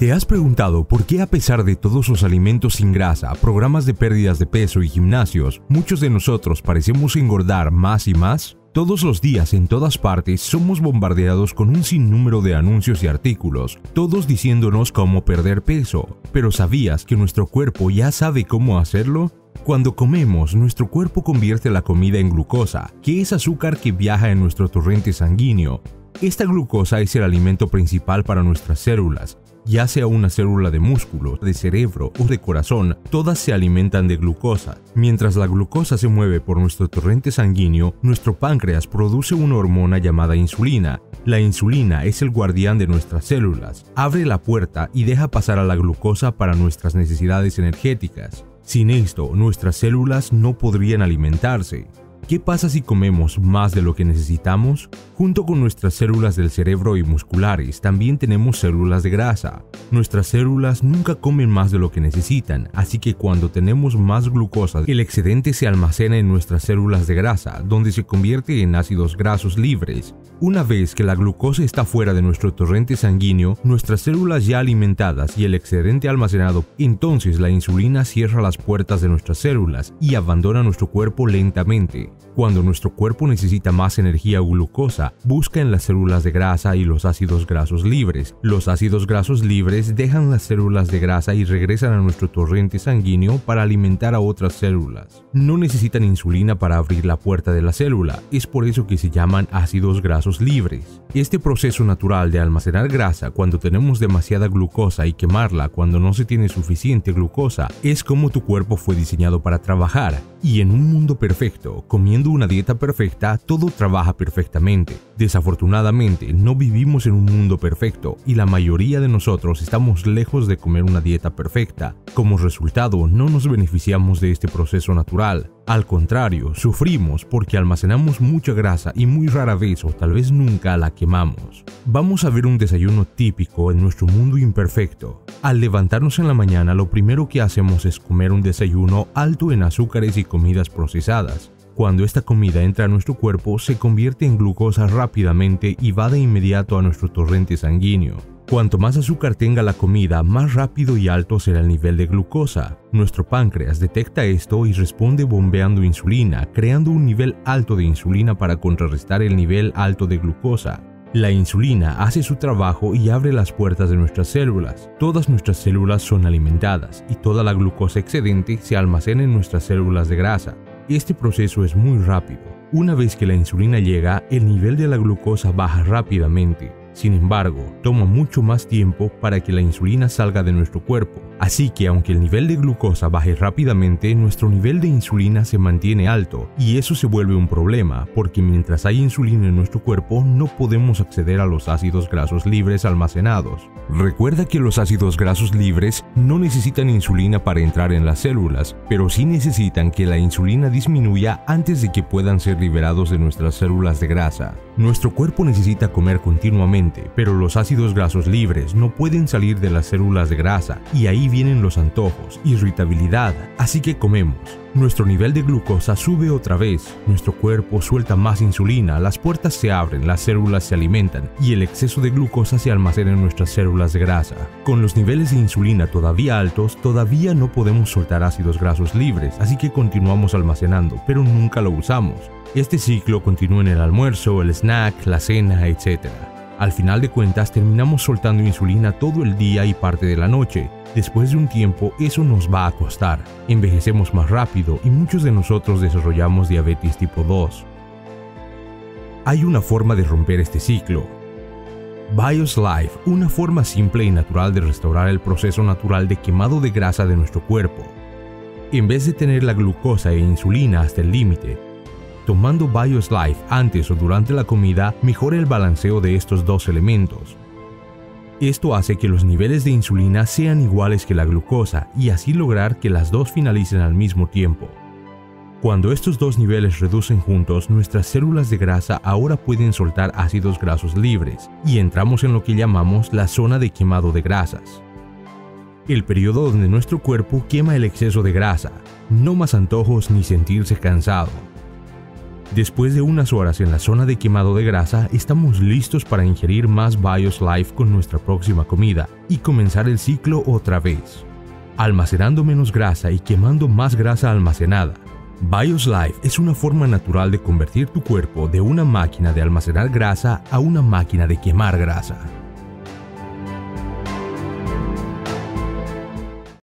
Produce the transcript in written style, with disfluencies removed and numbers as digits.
¿Te has preguntado por qué a pesar de todos los alimentos sin grasa, programas de pérdidas de peso y gimnasios, muchos de nosotros parecemos engordar más y más? Todos los días en todas partes somos bombardeados con un sinnúmero de anuncios y artículos, todos diciéndonos cómo perder peso. ¿Pero sabías que nuestro cuerpo ya sabe cómo hacerlo? Cuando comemos, nuestro cuerpo convierte la comida en glucosa, que es azúcar que viaja en nuestro torrente sanguíneo. Esta glucosa es el alimento principal para nuestras células. Ya sea una célula de músculo, de cerebro o de corazón, todas se alimentan de glucosa. Mientras la glucosa se mueve por nuestro torrente sanguíneo, nuestro páncreas produce una hormona llamada insulina. La insulina es el guardián de nuestras células, abre la puerta y deja pasar a la glucosa para nuestras necesidades energéticas. Sin esto, nuestras células no podrían alimentarse. ¿Qué pasa si comemos más de lo que necesitamos? Junto con nuestras células del cerebro y musculares, también tenemos células de grasa. Nuestras células nunca comen más de lo que necesitan, así que cuando tenemos más glucosa, el excedente se almacena en nuestras células de grasa, donde se convierte en ácidos grasos libres. Una vez que la glucosa está fuera de nuestro torrente sanguíneo, nuestras células ya alimentadas y el excedente almacenado, entonces la insulina cierra las puertas de nuestras células y abandona nuestro cuerpo lentamente. Cuando nuestro cuerpo necesita más energía o glucosa, busca en las células de grasa y los ácidos grasos libres. Los ácidos grasos libres dejan las células de grasa y regresan a nuestro torrente sanguíneo para alimentar a otras células. No necesitan insulina para abrir la puerta de la célula, es por eso que se llaman ácidos grasos libres. Este proceso natural de almacenar grasa cuando tenemos demasiada glucosa y quemarla cuando no se tiene suficiente glucosa es como tu cuerpo fue diseñado para trabajar. Y en un mundo perfecto, comiendo una dieta perfecta, todo trabaja perfectamente. Desafortunadamente, no vivimos en un mundo perfecto y la mayoría de nosotros estamos lejos de comer una dieta perfecta. Como resultado, no nos beneficiamos de este proceso natural. Al contrario, sufrimos porque almacenamos mucha grasa y muy rara vez o tal vez nunca la quemamos. Vamos a ver un desayuno típico en nuestro mundo imperfecto. Al levantarnos en la mañana, lo primero que hacemos es comer un desayuno alto en azúcares y comidas procesadas. Cuando esta comida entra a nuestro cuerpo, se convierte en glucosa rápidamente y va de inmediato a nuestro torrente sanguíneo. Cuanto más azúcar tenga la comida, más rápido y alto será el nivel de glucosa. Nuestro páncreas detecta esto y responde bombeando insulina, creando un nivel alto de insulina para contrarrestar el nivel alto de glucosa. La insulina hace su trabajo y abre las puertas de nuestras células. Todas nuestras células son alimentadas y toda la glucosa excedente se almacena en nuestras células de grasa. Este proceso es muy rápido. Una vez que la insulina llega, el nivel de la glucosa baja rápidamente. Sin embargo, toma mucho más tiempo para que la insulina salga de nuestro cuerpo. Así que aunque el nivel de glucosa baje rápidamente, nuestro nivel de insulina se mantiene alto y eso se vuelve un problema porque mientras hay insulina en nuestro cuerpo no podemos acceder a los ácidos grasos libres almacenados. Recuerda que los ácidos grasos libres no necesitan insulina para entrar en las células, pero sí necesitan que la insulina disminuya antes de que puedan ser liberados de nuestras células de grasa. Nuestro cuerpo necesita comer continuamente, pero los ácidos grasos libres no pueden salir de las células de grasa y ahí vienen los antojos, irritabilidad, así que comemos. Nuestro nivel de glucosa sube otra vez, nuestro cuerpo suelta más insulina, las puertas se abren, las células se alimentan y el exceso de glucosa se almacena en nuestras células de grasa. Con los niveles de insulina todavía altos, todavía no podemos soltar ácidos grasos libres, así que continuamos almacenando, pero nunca lo usamos. Este ciclo continúa en el almuerzo, el snack, la cena, etc. Al final de cuentas terminamos soltando insulina todo el día y parte de la noche. Después de un tiempo eso nos va a costar. Envejecemos más rápido y muchos de nosotros desarrollamos diabetes tipo 2. Hay una forma de romper este ciclo. Bios Life, una forma simple y natural de restaurar el proceso natural de quemado de grasa de nuestro cuerpo. En vez de tener la glucosa e insulina hasta el límite, tomando Bios Life antes o durante la comida mejora el balanceo de estos dos elementos. Esto hace que los niveles de insulina sean iguales que la glucosa y así lograr que las dos finalicen al mismo tiempo. Cuando estos dos niveles reducen juntos, nuestras células de grasa ahora pueden soltar ácidos grasos libres y entramos en lo que llamamos la zona de quemado de grasas. El periodo donde nuestro cuerpo quema el exceso de grasa, no más antojos ni sentirse cansado. Después de unas horas en la zona de quemado de grasa, estamos listos para ingerir más BIOS Life con nuestra próxima comida y comenzar el ciclo otra vez, almacenando menos grasa y quemando más grasa almacenada. BIOS Life es una forma natural de convertir tu cuerpo de una máquina de almacenar grasa a una máquina de quemar grasa.